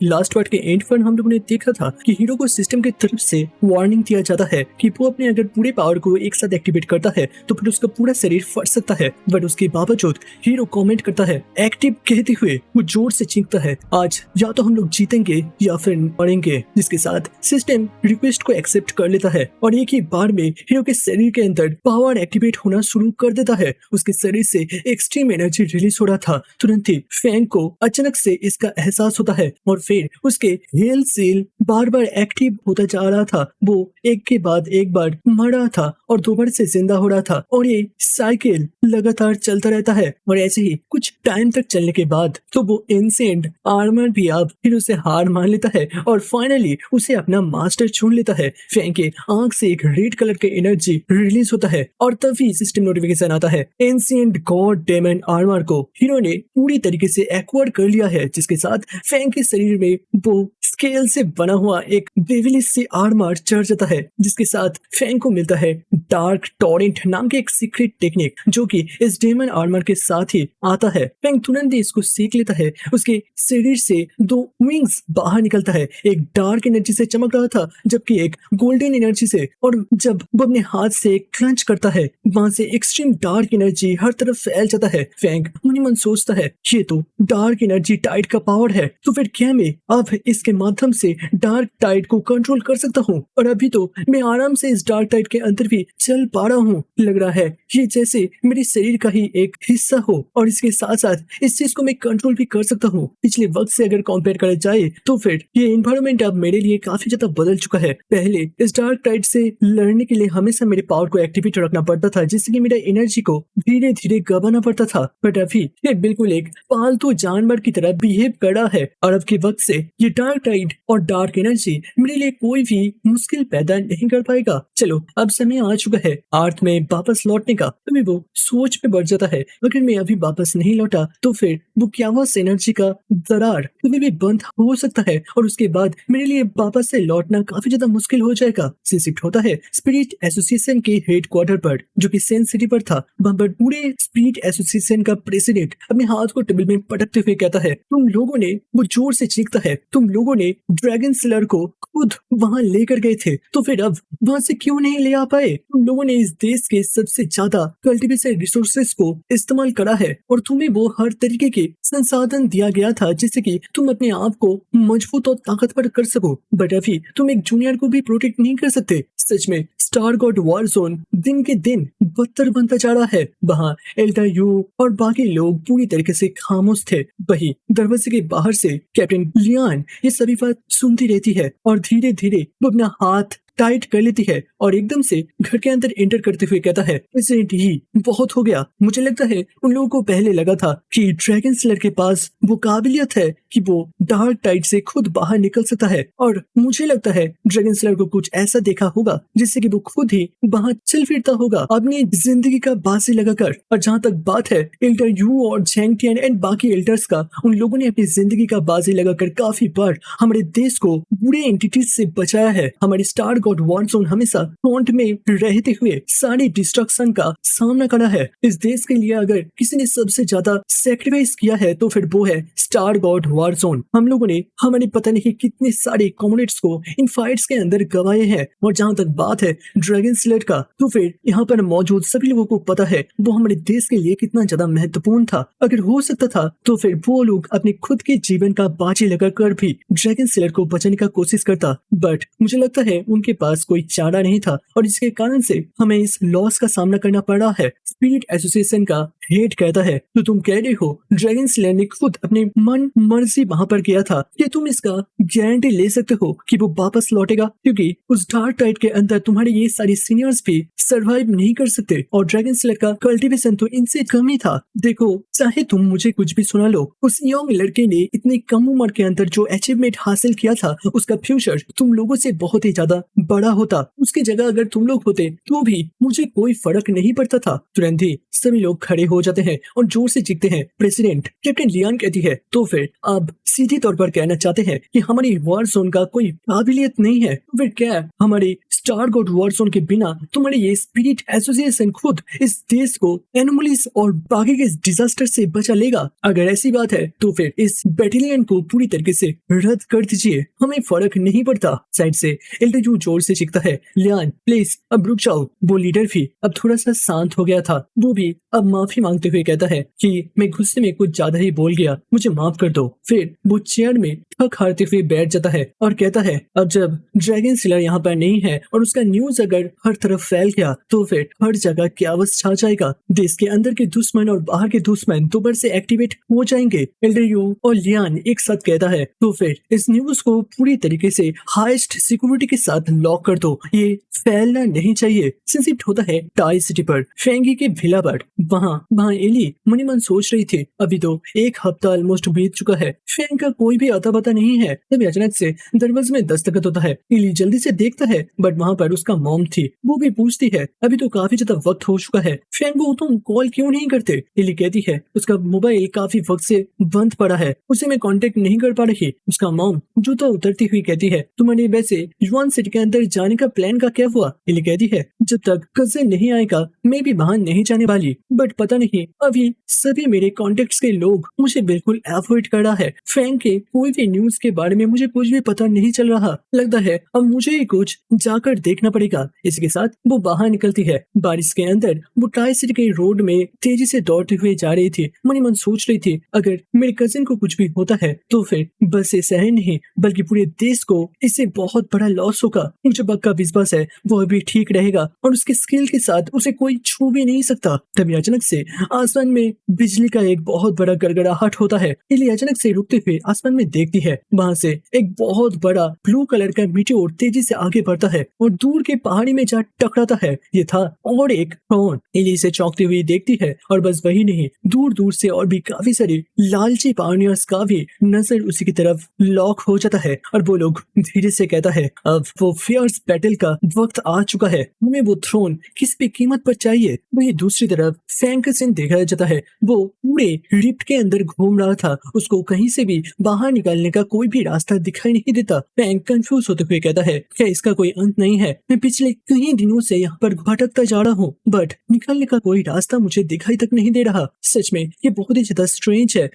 Last part के and पर हम लोगों ने देखा था कि हीरो को सिस्टम की तरफ से वार्निंग दिया जाता है कि वो अपने अगर पूरे पावर को एक साथ एक्टिवेट करता है तो फिर उसका पूरा शरीर फट सकता है। बट उसके बावजूद हीरो कमेंट करता है एक्टिव कहते हुए वो जोर से चीखता है, आज या तो हम लोग जीतेंगे या फिर मरेंगे। जिसके साथ सिस्टम रिक्वेस्ट को एक्सेप्ट कर लेता है और एक ही बार में हीरो के शरीर के अंदर पावर एक्टिवेट होना शुरू कर देता है। उसके शरीर से एक्सट्रीम एनर्जी रिलीज हो रहा था। तुरंत ही फैंग को अचानक से इसका एहसास होता है और फिर उसके हेल सेल बार बार एक्टिव होता जा रहा था। वो एक के बाद एक बार मर रहा था और दोबारा से जिंदा हो रहा था और ये साइकिल लगातार चलता रहता है। और ऐसे ही कुछ टाइम तक चलने के बाद तो वो एंशिएंट आर्मर भी अब फिर उसे हार मान लेता है और फाइनली उसे अपना मास्टर चुन लेता है। फैंग के आंख से एक रेड कलर के एनर्जी रिलीज होता है और तभी सिस्टम नोटिफिकेशन आता है, एंशिएंट गॉड डेमन आर्मर को हीरो ने पूरी तरीके से एक्वायर कर लिया है। जिसके साथ फैंग के शरीर में वो स्केल से बना हुआ एक डेविलिश से आर्मर चढ़ जाता है। जिसके साथ फैंग को मिलता है डार्क टॉरेंट नाम के एक सीक्रेट टेक्निक जो कि इस डेमन आर्मर के साथ ही आता है। फैंग तुरंत ही इसको सीख लेता है। उसके शरीर से 2 विंग्स बाहर निकलता है, एक डार्क एनर्जी से चमक रहा था जबकि एक गोल्डन एनर्जी से। और जब वो अपने हाथ से क्लंच करता है वहां से एक्सट्रीम डार्क एनर्जी हर तरफ फैल जाता है। फैंग मन ही मन सोचता है ये तो डार्क एनर्जी टाइड का पावर है, तो फिर क्या मैं अब इसके माध्यम से डार्क टाइड को कंट्रोल कर सकता हूँ। और अभी तो मैं आराम से इस डार्क टाइड के अंदर भी चल पा रहा हूँ। लग रहा है ये जैसे मेरे शरीर का ही एक हिस्सा हो और इसके साथ साथ इस चीज को मैं कंट्रोल भी कर सकता हूँ। पिछले वक्त से अगर कंपेयर करा जाए तो फिर ये एनवायरनमेंट अब मेरे लिए काफी ज्यादा बदल चुका है। पहले इस डार्क टाइड से लड़ने के लिए हमेशा मेरे पावर को एक्टिवेट रखना पड़ता था जिससे कि मेरा एनर्जी को धीरे धीरे गवाना पड़ता था। बट अभी ये बिल्कुल एक पालतू जानवर की तरह बिहेव कर रहा है और अब के वक्त से ये डार्क टाइड और डार्क एनर्जी मेरे लिए कोई भी मुश्किल पैदा नहीं कर पाएगा। चलो अब समय आ चुका है अर्थ में वापस लौटने का। तभी वो सोच में बढ़ जाता है, अगर मैं अभी वापस नहीं लौटा तो फिर वो क्यावास एनर्जी का दरार कभी भी बंद हो सकता है और उसके बाद मेरे लिए वापस से लौटना काफी ज्यादा मुश्किल हो जाएगा। से शिफ्ट होता है स्पिरिट एसोसिएशन के हेडक्वार्टर पर जो कि सेंट सिटी पर था। वहां पर पूरे स्पिरिट एसोसिएशन का प्रेसिडेंट अपने हाथ को टेबल में पटकते हुए कहता है, तुम लोगों ने, वो जोर से चीखता है, तुम लोगों ने ड्रैगन स्लेयर को खुद वहां लेकर गए थे तो फिर अब वहां से क्यों नहीं ले आ पाए? तुम लोगों ने इस देश के सबसे ज्यादा कल्टीवेटेड रिसोर्सेज को इस्तेमाल करा है और तुम्हें वो हर तरीके के संसाधन दिया गया था जिससे कि तुम अपने आप को मजबूत और ताकतवर कर सको। बट अभी तुम एक जूनियर को भी प्रोटेक्ट नहीं कर सकते। सच में स्टार गॉड वॉर जोन दिन के दिन बदतर बनता जा रहा है। वहाँ एल्टा यू और बाकी लोग पूरी तरीके से खामोश थे। वही दरवाजे के बाहर से कैप्टन लियान ये सभी बात सुनती रहती है और धीरे धीरे वो अपना हाथ टाइट कर लेती है और एकदम से घर के अंदर एंटर करते हुए कहता है, प्रेसिडेंट ही बहुत हो गया। मुझे लगता है उन लोगों को पहले लगा था कि ड्रैगन स्लेयर के पास वो काबिलियत है कि वो डार्क टाइड से खुद बाहर निकल सकता है और मुझे लगता है ड्रैगन स्लेयर को कुछ ऐसा देखा होगा जिससे कि वो खुद ही वहां चल फिरता होगा अपनी जिंदगी का बाजी लगाकर। और जहाँ तक बात है एल्डर यू और झेंगटियन एंड बाकी एल्डर्स का, उन लोगों ने अपनी जिंदगी का बाजी लगाकर काफी बार हमारे देश को बुरे एंटिटीज से बचाया है। हमारे स्टार गॉड वॉर जोन हमेशा फ्रंट में रहते हुए सारी डिस्ट्रक्शन का सामना करा है। इस देश के लिए अगर किसी ने सबसे ज्यादा सेक्रीफाइस किया है तो फिर वो है स्टार गॉड वॉर जोन। हम लोगों ने हमारे पता नहीं कितने सारे कॉमरेड्स को इन फाइट्स के अंदर गवाए हैं। और जहाँ तक बात है ड्रैगन स्लेयर का, तो फिर यहाँ पर मौजूद सभी लोगों को पता है वो हमारे देश के लिए कितना ज्यादा महत्वपूर्ण था। अगर हो सकता था तो फिर वो लोग अपने खुद के जीवन का बाजी लगाकर भी ड्रैगन स्लेयर को बचाने का कोशिश करता। बट मुझे लगता है उनके पास कोई चारा नहीं था और इसके कारण से हमें इस लॉस का सामना करना पड़ रहा है। स्पिरिट एसोसिएशन का हेड कहता है, तो तुम कह रहे हो ड्रैगन स्लेयर ने खुद अपने मन मर्जी वहां पर किया था, क्या तुम इसका गारंटी ले सकते हो कि वो वापस लौटेगा? क्योंकि उस डार्क टाइड के अंदर तुम्हारे ये सारे सीनियर्स भी सरवाइव नहीं कर सकते और ड्रैगन स्लेयर का कल्टीवेशन तो इनसे कम ही था। देखो चाहे तुम मुझे कुछ भी सुना लो, उस यंग लड़के ने इतनी कम उम्र के अंदर जो अचीवमेंट हासिल किया था उसका फ्यूचर तुम लोगों से बहुत ही ज्यादा बड़ा होता। उसकी जगह अगर तुम लोग होते तो भी मुझे कोई फर्क नहीं पड़ता था। तुरंत ही सभी लोग खड़े हो जाते हैं और जोर से चीखते हैं, प्रेसिडेंट। कैप्टन लियान कहती है, तो फिर आप सीधे तौर पर कहना चाहते हैं कि हमारी वॉर जोन का कोई काबिलियत नहीं है? तो फिर क्या हमारी स्टार गोड वॉर जोन के बिना तुम्हारी ये स्पिरिट एसोसिएशन खुद इस देश को एनोमलीज और बाकी के डिजास्टर से बचा लेगा? अगर ऐसी बात है तो फिर इस बैटेलियन को पूरी तरीके से रद्द कर दीजिए, हमें फर्क नहीं पड़ता। साइड से एल्डेजू जोर से चीखता है, लियान प्लीज अब रुक जाओ। वो लीडर भी अब थोड़ा सा शांत हो गया था। वो भी अब माफी मांगते हुए कहता है कि मैं गुस्से में कुछ ज्यादा ही बोल गया, मुझे माफ कर दो। फिर वो चेयर में थक हारते हुए बैठ जाता है और कहता है, अब जब ड्रैगन सिलर यहाँ पर नहीं है और उसका न्यूज अगर हर तरफ फैल गया तो फिर हर जगह क्यावस छा जाएगा। देश के अंदर के दुश्मन और बाहर के दुश्मन दोबारा से एक्टिवेट हो जाएंगे। एल्डेयू और लियान एक साथ कहता है, तो फिर इस न्यूज को पूरी तरीके से हाईएस्ट सिक्योरिटी के साथ लॉक कर दो, ये फैलना नहीं चाहिए। शिफ्ट होता है टाई सिटी पर, फेंगी के विला पर। वहाँ एली मनी मन सोच रही थी, अभी तो एक हफ्ता ऑलमोस्ट बीत चुका है, फेंग का कोई भी अता पता नहीं है। तभी अचानक से दरवाजे में दस्तखत होता है। एली जल्दी से देखता है बट वहाँ पर उसका मॉम थी। वो भी पूछती है, अभी तो काफी ज्यादा वक्त हो चुका है, फेंग को तुम कॉल क्यों नहीं करते? एली कहती है, उसका मोबाइल काफी वक्त से बंद पड़ा है, उसे मैं कांटेक्ट नहीं कर पा रही। उसका मॉम जूता उतरती हुई कहती है, तुम्हारे वैसे युआन सिटी के अंदर जाने का प्लान का क्या हुआ? एली कहती है, जब तक कजिन नहीं आएगा मैं भी वहाँ नहीं जाने वाली, बट पता नहीं अभी सभी मेरे कॉन्टेक्ट्स के लोग मुझे बिल्कुल अवॉइड कर रहा है। फेंग के कोई भी न्यूज के बारे में मुझे कुछ भी पता नहीं चल रहा, लगता है अब मुझे ही कुछ जाकर देखना पड़ेगा। इसके साथ वो बाहर निकलती है। बारिश के अंदर वो ट्राई सिटी के रोड में तेजी से दौड़ते हुए जा रही थी। मनी मन सोच रही थी, अगर मेरे कजिन को कुछ भी होता है तो फिर बस ये शहर नहीं बल्कि पूरे देश को इससे बहुत बड़ा लॉस होगा। मुझे पक्का विश्वास है वो अभी ठीक रहेगा और उसके स्किल के साथ उसे कोई छू भी नहीं सकता। तभी अचानक से आसमान में बिजली का एक बहुत बड़ा गड़गड़ाहट होता है। एली अचानक से रुकते हुए आसमान में देखती है, वहाँ से एक बहुत बड़ा ब्लू कलर का मीटियोर तेजी से आगे बढ़ता है और दूर के पहाड़ी में जा टकराता है। ये था और एक ड्रोन। एली इसे चौंकती हुई देखती है और बस वही नहीं, दूर दूर से और भी काफी सारी लालची पायोनियर्स का भी नजर उसी की तरफ लॉक हो जाता है और वो लोग धीरे से कहता है, अब वो फियर्स बैटल का वक्त आ चुका है, हमें वो थ्रोन किसी भी कीमत पर चाहिए। वही दूसरी तरफ फैंग का सीन देखा जाता है। वो पूरे रिफ्ट के अंदर घूम रहा था, उसको कहीं से भी बाहर निकलने का कोई भी रास्ता दिखाई नहीं देता। फैंग कंफ्यूज होते हुए कहता है, क्या इसका कोई अंत नहीं है? मैं पिछले कई दिनों से यहाँ पर भटकता जा रहा हूँ बट निकलने का कोई रास्ता मुझे दिखाई तक नहीं दे रहा। सच में ये बहुत ही ज्यादा स्ट्रेंज है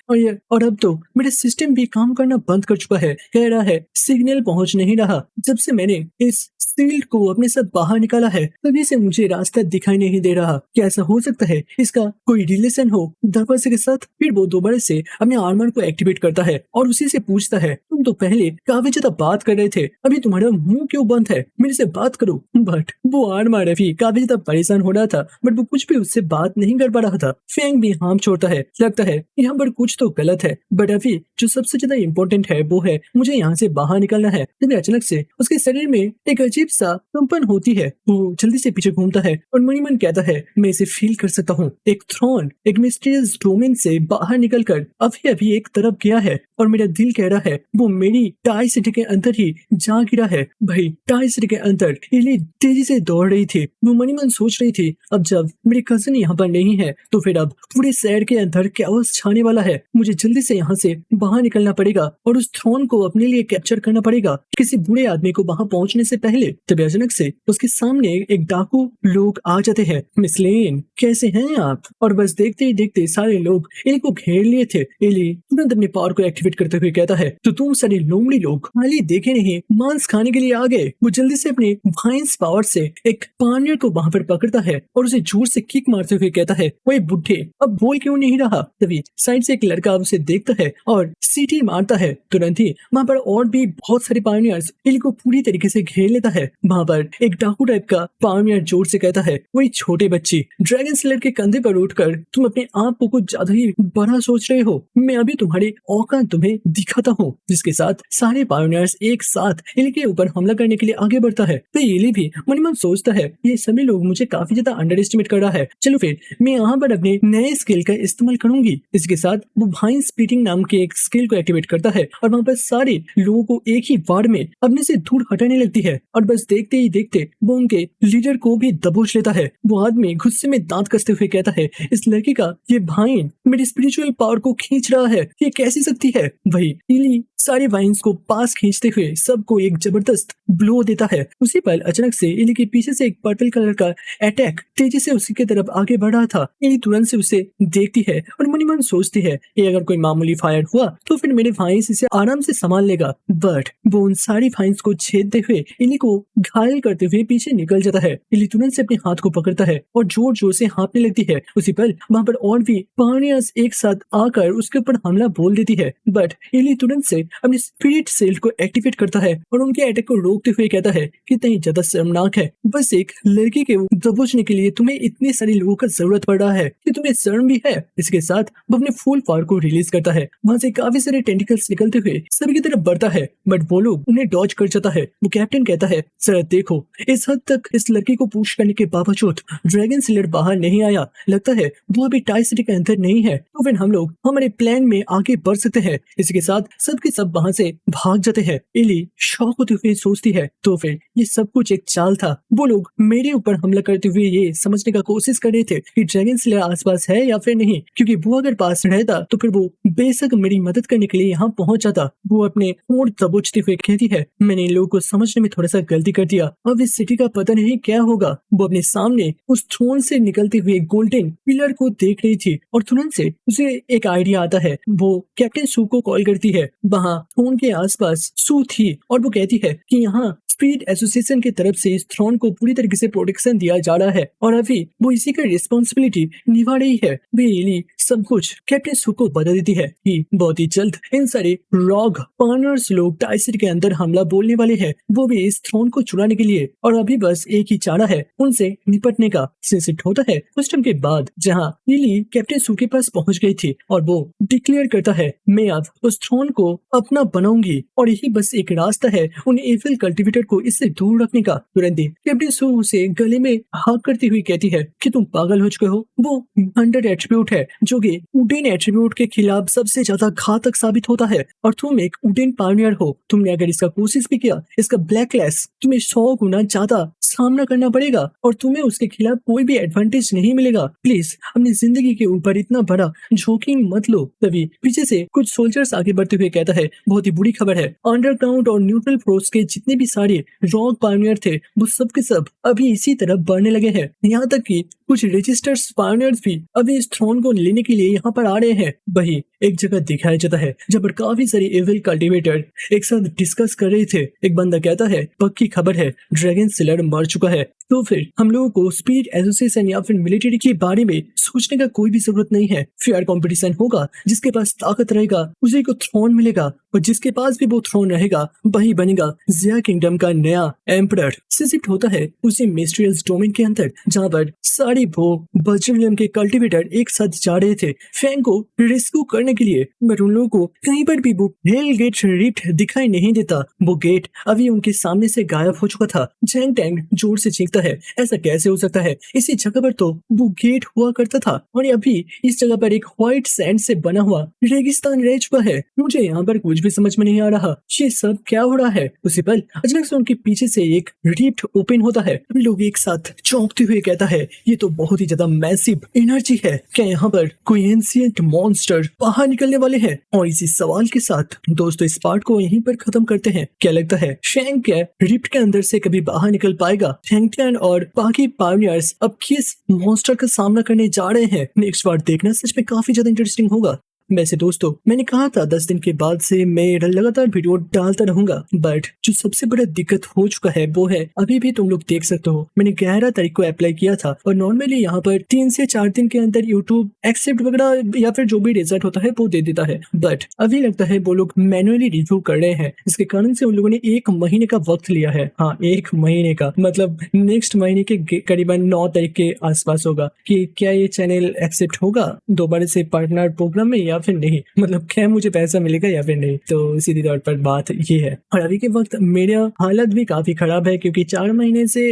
और अब तो मेरा सिस्टम भी काम करना बंद कर चुका है। कह रहा है सिग्नल पहुंच नहीं रहा। जब से मैंने इस शील्ड को अपने साथ बाहर निकाला है तभी से मुझे रास्ता दिखाई नहीं दे रहा। क्या ऐसा हो सकता है इसका कोई रिलेशन हो दरवाजे के साथ? फिर वो दोबारा से अपने आर्मर को एक्टिवेट करता है और उसी से पूछता है, तुम तो पहले काफी ज्यादा बात कर रहे थे, अभी तुम्हारा मुंह क्यों बंद है? मेरे से बात करो। बट वो आर्मर अभी काफी ज्यादा परेशान हो रहा था बट वो कुछ भी उससे बात नहीं कर पा रहा था। फैंग भी हाथ छोड़ता है, लगता है यहाँ पर कुछ तो गलत है बट अभी जो सबसे ज्यादा इम्पोर्टेंट है वो है मुझे यहाँ से बाहर निकलना है। तभी अचानक से उसके शरीर में एक अजीब सा कंपन होती है। वो जल्दी से पीछे घूमता है और मणिमन कहता है, मैं इसे फील कर सकता हूँ। एक थ्रोन एक मिस्टीरियस डोमेन से बाहर निकलकर अभी अभी एक तरफ गया है और मेरा दिल कह रहा है वो मेरी टाई सिटी के अंदर ही जा गिरा है। भाई टाई सिटी के अंदर एली तेजी से दौड़ रही थी। वो मणिमन सोच रही थी, अब जब मेरे कजिन यहाँ पर नहीं है तो फिर अब पूरे शहर के अंदर कैओस छाने वाला है। मुझे जल्दी से यहाँ से बाहर निकलना पड़ेगा और उस थ्रोन को अपने लिए कैप्चर करना पड़ेगा किसी बुरे आदमी को वहां पहुंचने से पहले। तभी अचानक से उसके सामने एक डाकू लोग आ जाते हैं। मिस लेन कैसे हैं आप? और बस देखते ही देखते सारे लोग एली को घेर लिए थे। एली तुरंत अपने पावर को एक्टिवेट करते हुए कहता है, तो तुम सारे लोमड़ी लोग खाली देखे नहीं मांस खाने के लिए आ गए। वो जल्दी से अपने वाइन्स पावर से एक पानियर को वहां पर पकड़ता है और उसे जोर से किक मारते हुए कहता है, ओए बुढ़े अब बोल क्यों नहीं रहा? तभी साइड से एक लड़का उसे देखता है और सीटी मारता है। तुरंत ही वहाँ पर और भी बहुत सारे पायनियर्स एली को पूरी तरीके से घेर लेता है। वहाँ पर एक डाकू टाइप का पायनियर जोर से कहता है, वही छोटे बच्ची ड्रैगन स्लेयर के कंधे पर उठकर तुम अपने आप को कुछ ज्यादा ही बड़ा सोच रहे हो। मैं अभी तुम्हारे औकात तुम्हें दिखाता हूँ। जिसके साथ सारे पायोनियर्स एक साथ एली के ऊपर हमला करने के लिए आगे बढ़ता है। तो एली भी मन ही मन सोचता है ये सभी लोग मुझे काफी ज्यादा अंडर एस्टिमेट कर रहा है, चलो फिर मैं यहाँ पर अपने नए स्किल का इस्तेमाल करूंगी। इसके साथ वो वाइन स्प्लिटिंग नाम के एक स्किल को एक्टिवेट करता है और वहाँ पर सारे लोगों को एक ही वार में अपने से दूर हटाने लगती है और बस देखते ही देखते वो उनके लीडर को भी दबोच लेता है। वो आदमी गुस्से में दांत कसते हुए कहता है इस लड़की का ये वाइन मेरी स्पिरिचुअल पावर को खींच रहा है, ये कैसी सकती है। वही इली सारे वाइन्स को पास खींचते हुए सबको एक जबरदस्त ब्लो देता है। उसी पल अचानक से इली के पीछे से एक पर्पल कलर का अटैक तेजी से उसी की तरफ आगे बढ़ रहा था। इली तुरंत से उसे देखती है और मन ही मन सोचती है ये अगर कोई मामूली फायर हुआ तो फिर मेरे वाइन्स इसे आराम से संभाल लेगा, बट वो उन सारी वाइन्स को छेदते हुए इली को घायल करते हुए पीछे निकल जाता है। इली तुरंत से अपने हाथ को पकड़ता है और जोर जोर से हाँफने लगती है। उसी पल वहाँ पर और भी पानियास एक साथ आकर उसके ऊपर हमला बोल देती है, बट इली तुरंत से अपने स्पिरिट सेल को एक्टिवेट करता है और उनके अटैक को रोकते हुए कहता है कितना ही ज्यादा शर्मनाक है, बस एक लड़की के दबोचने के लिए तुम्हें इतने सारे लोगों का जरूरत पड़ रहा है कि तुम्हें शर्म भी है। इसके साथ वो अपने फुल पावर को रिलीज करता है, वहाँ से काफी सारे टेंटिकल्स निकलते हुए सभी की तरफ बढ़ता है, बट वो लोग उन्हें डॉज कर जाता है। वो कैप्टन कहता है सर देखो इस हद तक इस लड़की को पुश करने के बावजूद ड्रैगन स्लेयर बाहर नहीं आया, लगता है वो अभी टाई सिटी के अंदर नहीं है, तो फिर हम लोग हमारे प्लान में आगे बढ़ सकते हैं। इसके साथ सबके सब वहाँ से भाग जाते हैं। इली शॉक होते हुए सोचती है तो फिर ये सब कुछ एक चाल था, वो लोग मेरे ऊपर हमला करते हुए ये समझने का कोशिश कर रहे थे कि ड्रैगन स्लेयर आसपास है या फिर नहीं, क्योंकि वो अगर पास रहता तो फिर वो बेशक मेरी मदद करने के लिए यहाँ पहुंच जाता। वो अपने होंठ दबोचते हुए कहती है मैंने इन लोगों को समझने में थोड़ा सा गलती कर दिया, अब इस सिटी का पता नहीं क्या होगा। वो अपने सामने उस थ्रोन से निकलते हुए गोल्डन पिलर को देख रही थी और तुरंत से उसे एक आइडिया आता है। वो कैप्टन सू को कॉल करती है, वहाँ थ्रोन के आसपास सू थी और वो कहती है कि यहाँ स्पीड एसोसिएशन की तरफ से इस थ्रोन को पूरी तरीके से प्रोटेक्शन दिया जा रहा है और अभी वो इसी का रिस्पॉन्सिबिलिटी निभा रही है। वे एली सब कुछ कैप्टन सू को बता देती है कि बहुत ही जल्द इन सारे रॉग पार्टनर्स लोग टाइसिटी के अंदर हमला बोलने वाले हैं, वो भी इस थ्रोन को चुराने के लिए, और अभी बस एक ही चारा है उनसे निपटने का। शिफ्ट होता है कुछ टाइम के बाद जहाँ एली कैप्टन सू के पास पहुंच गई थी और वो डिक्लेयर करता है मैं अब उस थ्रोन को अपना बनाऊंगी और यही बस एक रास्ता है उन एविल कल्टिवेटर को इससे दूर रखने का। तुरंत ही कैप्टन सू उसे गले में हाथ करती हुई कहती है कि तुम पागल हो चुके हो, वो 100 एट्रीब्यूट है जो कि वुडन एट्रीब्यूट के खिलाफ सबसे ज्यादा घातक साबित होता है और तुम एक वुडन पायनियर हो। तुमने अगर इसका कोशिश भी किया इसका ब्लैकलिस्ट तुम्हें 100 गुना ज्यादा सामना करना पड़ेगा और तुम्हें उसके खिलाफ कोई भी एडवांटेज नहीं मिलेगा। प्लीज अपनी जिंदगी के ऊपर इतना बड़ा जोखिम मत लो। तभी पीछे से कुछ सोल्जर्स आगे बढ़ते हुए कहता है बहुत ही बुरी खबर है, अंडरग्राउंड और न्यूट्रल फोर्स के जितने भी सारे रॉक पायनियर थे वो सब के सब अभी इसी तरफ बढ़ने लगे हैं, यहाँ तक कि कुछ रजिस्टर्स पायनियर्स भी अभी इस थ्रोन को लेने के लिए यहाँ पर आ रहे हैं। वही एक जगह दिखाया जाता है जब पर काफी सारे एविल कल्टिवेटर एक साथ डिस्कस कर रहे थे। एक बंदा कहता है पक्की खबर है ड्रैगन स्लेयर मर चुका है, तो फिर हम लोगों को स्पीड एसोसिएशन या फिर मिलिट्री के बारे में सोचने का कोई भी जरूरत नहीं है। फेयर कंपटीशन होगा, जिसके पास ताकत रहेगा उसी को थ्रोन मिलेगा और जिसके पास भी वो थ्रोन रहेगा वही बनेगा जिया किंगडम का नया एम्परर। शिफ्ट होता है उसी मिस्टीरियस डोमेन के अंदर जहाँ पर सारी वो बजरियम के कल्टिवेटर एक साथ जा रहे थे फैंग को रेस्क्यू करने के लिए, बट उन लोगों को कहीं पर भी वो हेल गेट रिफ्ट दिखाई नहीं देता। वो गेट अभी उनके सामने से गायब हो चुका था। जैंग टैंग जोर से चीखता है ऐसा कैसे हो सकता है, इसी जगह पर तो वो गेट हुआ करता था और अभी इस जगह पर एक व्हाइट सैंड से बना हुआ रेगिस्तान रह चुका है। मुझे यहाँ पर कुछ भी समझ में नहीं आ रहा, ये सब क्या हो रहा है। उसी पल अचानक से उनके पीछे से एक रिफ्ट ओपन होता है। सभी लोग एक साथ चौंकते हुए कहता है ये तो बहुत ही ज्यादा मैसिव एनर्जी है, क्या यहाँ पर कोई एंशिएंट मॉन्स्टर बाहर निकलने वाले हैं। और इसी सवाल के साथ दोस्तों इस पार्ट को यहीं पर खत्म करते हैं। क्या लगता है शैंग क्या रिफ्ट के अंदर से कभी बाहर निकल पाएगा? शैंगटियन और बाकी पायनियर्स अब किस मॉन्स्टर का सामना करने जा रहे हैं? नेक्स्ट पार्ट देखना सच में काफी ज्यादा इंटरेस्टिंग होगा। वैसे दोस्तों मैंने कहा था 10 दिन के बाद से मैं लगातार वीडियो डालता रहूंगा, बट जो सबसे बड़ा दिक्कत हो चुका है वो है अभी भी तुम लोग देख सकते हो मैंने 11 तारीख को अप्लाई किया था और नॉर्मली यहाँ पर 3 से 4 दिन के अंदर यूट्यूब एक्सेप्ट वगैरह या फिर जो भी रिजल्ट होता है वो दे देता है, बट अभी लगता है वो लोग मैनुअली रिव्यू कर रहे हैं। इसके कारण से उन लोगों ने 1 महीने का वक्त लिया है। हाँ 1 महीने का, मतलब नेक्स्ट महीने के करीबन 9 तारीख के आसपास होगा कि क्या ये चैनल एक्सेप्ट होगा दोबारा से पार्टनर प्रोग्राम में या फिर नहीं, मतलब क्या मुझे पैसा मिलेगा या फिर नहीं। तो सीधी तौर पर बात ये है। और अभी के वक्त मेरा हालत भी काफी खराब है क्योंकि 4 महीने से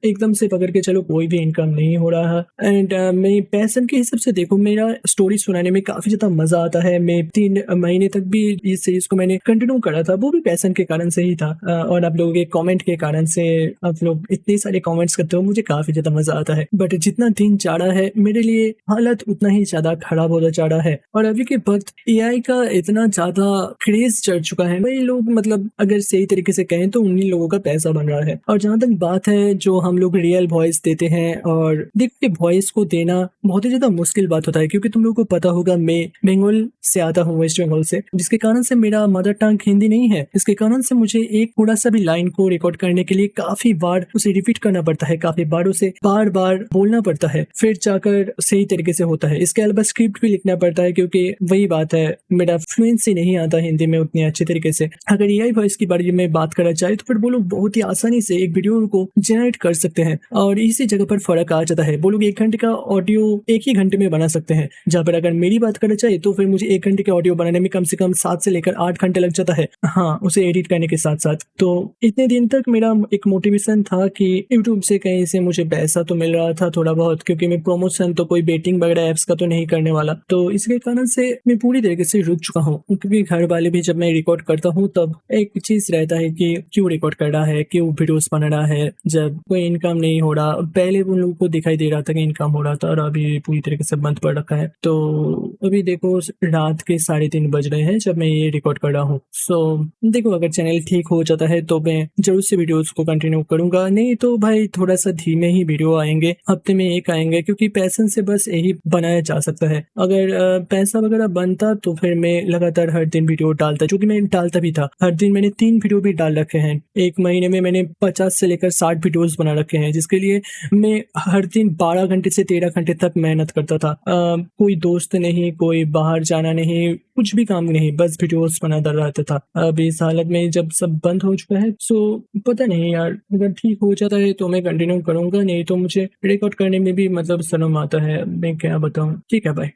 एकदम से पकड़ के चलो कोई भी इनकम नहीं हो रहा। एंड मैं पैशन के हिसाब से देखो, मेरा स्टोरी सुनाने में काफी ज्यादा मजा आता है। मैं 3 महीने तक भी इस सीरीज को मैंने कंटिन्यू करा था, वो भी पैशन के कारण से ही था। और आप लोगों के कमेंट के कारण से, आप लोग इतने सारे कमेंट्स करते हो, मुझे काफी ज्यादा मजा आता है। बट जितना दिन जा रहा है मेरे लिए हालत उतना ही ज्यादा खराब होता जा रहा है। और अभी के वक्त एआई का इतना ज्यादा क्रेज चढ़ चुका है, वही लोग मतलब अगर सही तरीके से कहें तो उन्हीं लोगों का पैसा बन रहा है। और जहां तक बात है जो हम लोग रियल वॉइस देते हैं, और देखिए वॉइस को देना बहुत ही ज्यादा मुश्किल बात होता है क्योंकि तुम लोगों को पता होगा मैं बंगाल से आता हूँ, वेस्ट बंगाल से, जिसके कारण से मेरा मदर टंग हिंदी नहीं है। इसके कारण से मुझे एक थोड़ा सा भी लाइन को रिकॉर्ड करने के लिए काफी बार उसे रिपीट करना पड़ता है, काफी बार उसे बार बार बोलना पड़ता है, फिर जाकर सही तरीके से होता है। इसके अलावा स्क्रिप्ट भी लिखना पड़ता है क्योंकि वही बात है, मेरा फ्लुएंसी नहीं आता हिंदी में उतनी अच्छी तरीके से। अगर एआई वॉइस के बारे में बात करा जाए तो फिर वो लोग बहुत ही आसानी से एक वीडियो को जनरेट कर सकते हैं और इसी जगह पर फर्क आ जाता है। वो लोग 1 घंटे का ऑडियो 1 ही घंटे में बना सकते हैं, जहाँ पर अगर मेरी बात करा जाए तो फिर मुझे 1 घंटे के ऑडियो बनाने में कम से कम 7 से लेकर 8 घंटे लग जाता है, हाँ, उसे एडिट करने के साथ साथ। तो इतने दिन तक मेरा एक मोटिवेशन था कि यूट्यूब से कहीं से मुझे पैसा तो मिल रहा था थोड़ा बहुत, क्योंकि मैं प्रमोशन तो कोई बेटिंग वगैरह एप्स का तो नहीं करने वाला। तो इसके कारण से मैं पूरी तरीके से रुक चुका हूँ, क्योंकि घर वाले भी जब मैं रिकॉर्ड करता हूँ तब एक चीज रहता है कि क्यों रिकॉर्ड कर रहा है, क्यों वीडियोस बना रहा है, जब कोई इनकम नहीं हो रहा। पहले उन लोगों को दिखाई दे रहा था कि इनकम हो रहा था और अभी पूरी तरीके से बंद पड़ रखा है। तो अभी देखो रात के 3:30 बज रहे हैं जब मैं ये रिकॉर्ड कर रहा हूँ। सो देखो अगर चैनल ठीक हो जाता है तो मैं जरूर से वीडियोस को कंटिन्यू करूंगा, नहीं तो भाई थोड़ा सा धीमे ही वीडियो आएंगे, हफ्ते में 1 आएंगे, क्योंकि पैशन से बस यही बनाया जा सकता है। अगर पैसा वगैरह बनता तो फिर मैं लगातार हर दिन वीडियो डालता, जो कि मैं डालता भी था। हर दिन मैंने 3 वीडियो भी डाल रखे हैं। 1 महीने में मैंने 50 से लेकर 60 वीडियोस बना रखे हैं, जिसके लिए मैं हर दिन 12 घंटे से 13 घंटे तक मेहनत करता था। कोई दोस्त नहीं, कोई बाहर जाना नहीं, कुछ भी काम नहीं, बस वीडियोस बनाता रहता था। अब इस हालत में जब सब बंद हो चुका है, सो पता नहीं यार, अगर ठीक हो जाता है तो मैं कंटिन्यू करूंगा, नहीं तो मुझे रिकॉर्ड करने में भी मतलब शर्म आता है, मैं क्या बताऊं। ठीक है भाई।